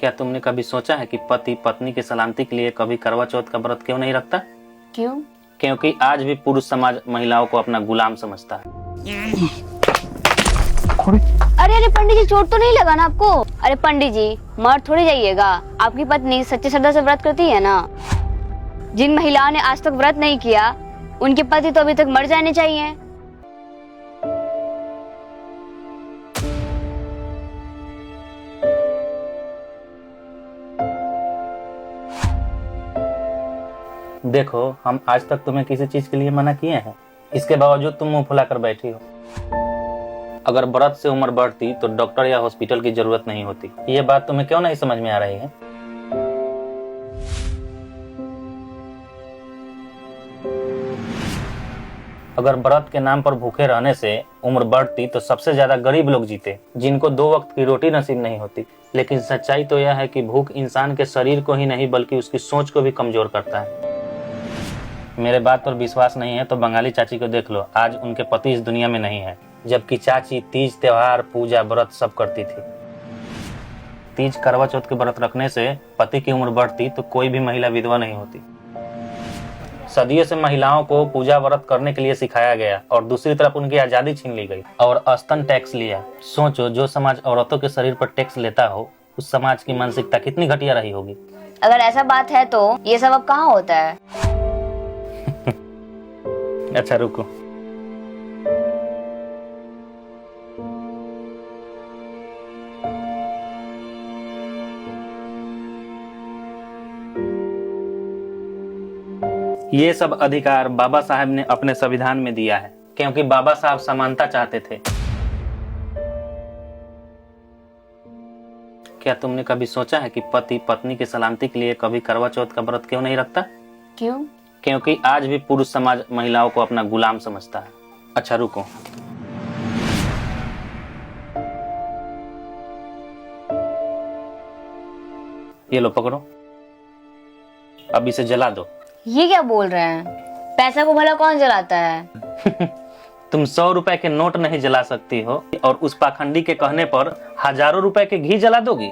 क्या तुमने कभी सोचा है कि पति पत्नी की सलामती के लिए कभी करवा चौथ का व्रत क्यों नहीं रखता? क्यों? क्योंकि आज भी पुरुष समाज महिलाओं को अपना गुलाम समझता है। अरे अरे पंडित जी, चोट तो नहीं लगा ना आपको? अरे पंडित जी, मर थोड़ी जाइएगा। आपकी पत्नी सच्ची श्रद्धा से व्रत करती है ना। जिन महिलाओं ने आज तक व्रत नहीं किया उनके पति तो अभी तक मर जाने चाहिए। देखो, हम आज तक तुम्हें किसी चीज के लिए मना किए हैं, इसके बावजूद तुम मुंह फुलाकर बैठी हो। अगर व्रत से उम्र बढ़ती तो डॉक्टर या हॉस्पिटल की जरूरत नहीं होती। ये बात तुम्हें क्यों नहीं समझ में आ रही है? अगर व्रत के नाम पर भूखे रहने से उम्र बढ़ती तो सबसे ज्यादा गरीब लोग जीते, जिनको 2 वक्त की रोटी नसीब नहीं होती। लेकिन सच्चाई तो यह है कि भूख इंसान के शरीर को ही नहीं बल्कि उसकी सोच को भी कमजोर करता है। मेरे बात पर विश्वास नहीं है तो बंगाली चाची को देख लो, आज उनके पति इस दुनिया में नहीं है, जबकि चाची तीज त्योहार पूजा व्रत सब करती थी। तीज करवा चौथ के व्रत रखने से पति की उम्र बढ़ती तो कोई भी महिला विधवा नहीं होती। सदियों से महिलाओं को पूजा व्रत करने के लिए सिखाया गया और दूसरी तरफ उनकी आजादी छीन ली गई और स्तन टैक्स लिया। सोचो, जो समाज औरतों के शरीर पर टैक्स लेता हो उस समाज की मानसिकता कितनी घटिया रही होगी। अगर ऐसा बात है तो ये सब अब कहाँ होता है? अच्छा रुको, ये सब अधिकार बाबा साहब ने अपने संविधान में दिया है, क्योंकि बाबा साहब समानता चाहते थे। क्या तुमने कभी सोचा है कि पति पत्नी की सलामती के लिए कभी करवा चौथ का व्रत क्यों नहीं रखता? क्यों? क्योंकि आज भी पुरुष समाज महिलाओं को अपना गुलाम समझता है। अच्छा रुको, ये लो पकड़ो, अब इसे जला दो। ये क्या बोल रहे हैं? पैसा को भला कौन जलाता है? तुम 100 रुपए के नोट नहीं जला सकती हो और उस पाखंडी के कहने पर हजारों रुपए के घी जला दोगी?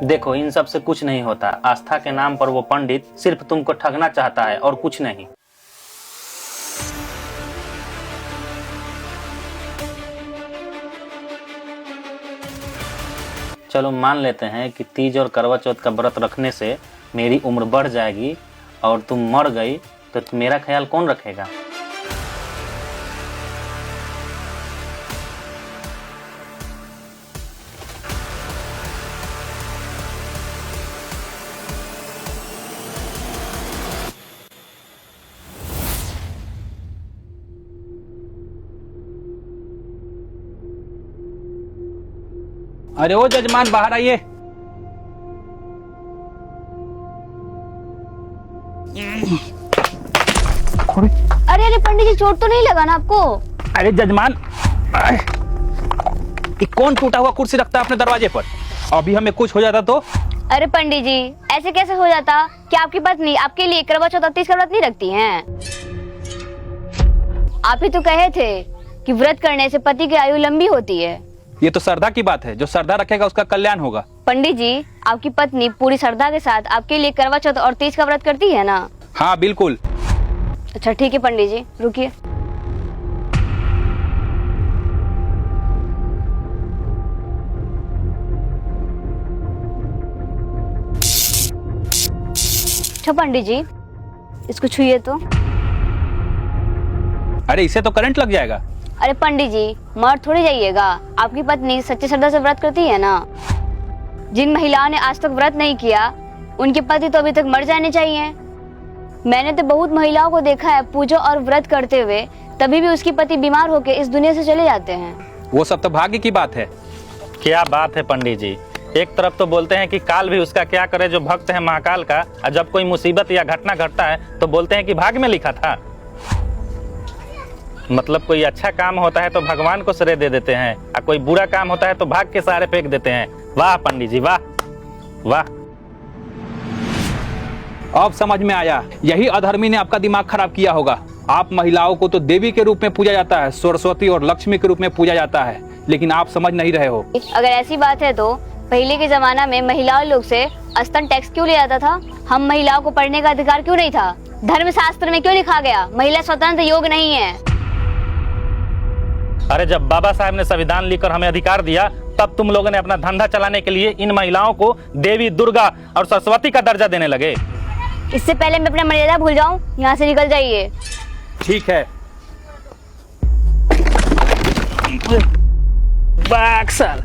देखो, इन सब से कुछ नहीं होता। आस्था के नाम पर वो पंडित सिर्फ तुमको ठगना चाहता है और कुछ नहीं। चलो मान लेते हैं कि तीज और करवा चौथ का व्रत रखने से मेरी उम्र बढ़ जाएगी और तुम मर गई, तो मेरा ख्याल कौन रखेगा? अरे ओ जजमान, बाहर आइए। अरे अरे पंडित जी, चोट तो नहीं लगा ना आपको? अरे जजमान, ये कौन टूटा हुआ कुर्सी रखता है अपने दरवाजे पर? अभी हमें कुछ हो जाता तो? अरे पंडित जी, ऐसे कैसे हो जाता? क्या आपकी पत्नी आपके लिए करवा चौथ और तीज का व्रत नहीं रखती हैं? आप ही तो कहे थे कि व्रत करने से पति की आयु लंबी होती है। ये तो श्रद्धा की बात है, जो श्रद्धा रखेगा उसका कल्याण होगा। पंडित जी, आपकी पत्नी पूरी श्रद्धा के साथ आपके लिए करवा चौथ और तीज का व्रत करती है ना? हाँ बिल्कुल। अच्छा ठीक है पंडित जी, रुकिए। अच्छा पंडित जी, इसको छुइए तो। अरे इसे तो करंट लग जाएगा। अरे पंडित जी, मर थोड़ी जाइएगा। आपकी पत्नी सच्ची श्रद्धा से व्रत करती है ना। जिन महिलाओं ने आज तक व्रत नहीं किया उनके पति तो अभी तक मर जाने चाहिए। मैंने तो बहुत महिलाओं को देखा है पूजा और व्रत करते हुए, तभी भी उसकी पति बीमार होकर इस दुनिया से चले जाते हैं। वो सब तो भाग्य की बात है। क्या बात है पंडित जी, एक तरफ तो बोलते हैं कि काल भी उसका क्या करे जो भक्त है महाकाल का, और जब कोई मुसीबत या घटना घटता है तो बोलते हैं कि भाग्य में लिखा था। मतलब कोई अच्छा काम होता है तो भगवान को श्रेय दे देते हैं और कोई बुरा काम होता है तो भाग्य के सहारे फेंक देते हैं। वाह पंडित जी, वाह वाह। अब समझ में आया, यही अधर्मी ने आपका दिमाग खराब किया होगा। आप महिलाओं को तो देवी के रूप में पूजा जाता है, सरस्वती और लक्ष्मी के रूप में पूजा जाता है, लेकिन आप समझ नहीं रहे हो। अगर ऐसी बात है तो पहले के जमाना में महिलाओं लोग से स्तन टैक्स क्यों लिया जाता था? हम महिलाओं को पढ़ने का अधिकार क्यों नहीं था? धर्मशास्त्र में क्यों लिखा गया महिला स्वतंत्र योग नहीं है? अरे जब बाबा साहब ने संविधान लिखकर हमें अधिकार दिया, तब तुम लोगों ने अपना धंधा चलाने के लिए इन महिलाओं को देवी, दुर्गा और सरस्वती का दर्जा देने लगे। इससे पहले मैं अपना मर्यादा भूल जाऊं, यहाँ से निकल जाइए। ठीक है। बाक्सर